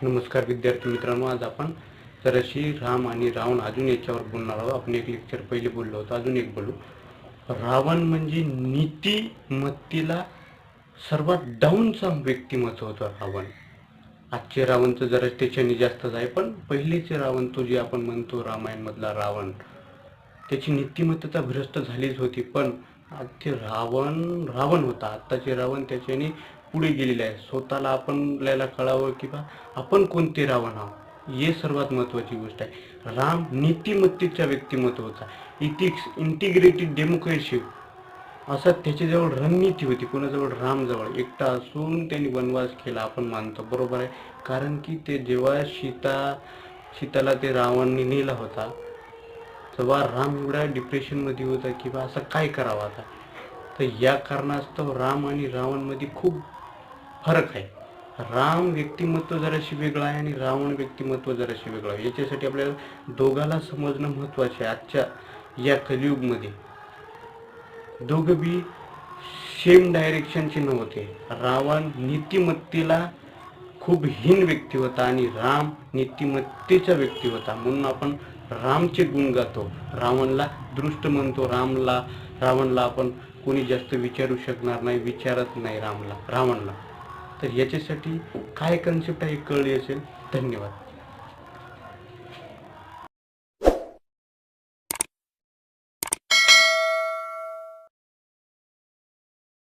नमस्कार विद्यार्थी मित्रांनो, आज आपण जराशी राम आणि रावण अजून याच्यावर बोलणार आहोत. आपण एक लेक्चर पहिले बोललो होतो, अजून एक बोलू. रावण म्हणजे नीतिमत्तेला सर्वात डाऊनचा व्यक्तिमत्व होता रावण. आजचे रावण तर जरा त्याच्याने जास्तच आहे, पण पहिलेचे रावण तो जे आपण म्हणतो रामायण मधला रावण, त्याची नीतिमत्ता भ्रष्ट झालीच होती. पण आजचे रावण रावण होता, आत्ताचे रावण त्याच्याने पुढे गेलेले आहे. स्वतःला आपल्याला कळावं की बा आपण कोणते रावण आहोत, हे सर्वात महत्त्वाची गोष्ट आहे. राम नीतिमत्तेचा व्यक्तिमत्व होता, इथिक्स, इंटिग्रेटेड, डेमोक्रेसी, असं त्याच्याजवळ रणनीती होती. कोणाजवळ? रामजवळ. एकटा असून त्यांनी वनवास केला आपण मानतो, बरोबर आहे. कारण की ते जेव्हा सीताला ते रावणने नेला होता, तेव्हा राम एवढ्या डिप्रेशनमध्ये होता की बा असं काय करावं आता. तर या कारणास्तव राम आणि रावणमध्ये खूप फरक आहे. राम व्यक्तिमत्व जराशी वेगळं आहे आणि रावण व्यक्तिमत्व जराशी वेगळं आहे. याच्यासाठी आपल्याला दोघाला समजणं महत्त्वाचं आहे. आजच्या या कलियुगमध्ये दोघं बी सेम डायरेक्शनचे नव्हते. रावण नीतिमत्तेला खूप हीन व्यक्ती होता आणि राम नीतिमत्तेचा व्यक्ती होता. म्हणून आपण रामचे गुण गातो, रावणला दृष्ट म्हणतो. रावणला आपण कोणी जास्त विचारू शकणार नाही, विचारत नाही रावणला. तर याच्यासाठी काय कन्सेप्ट आहे कळली असेल. धन्यवाद.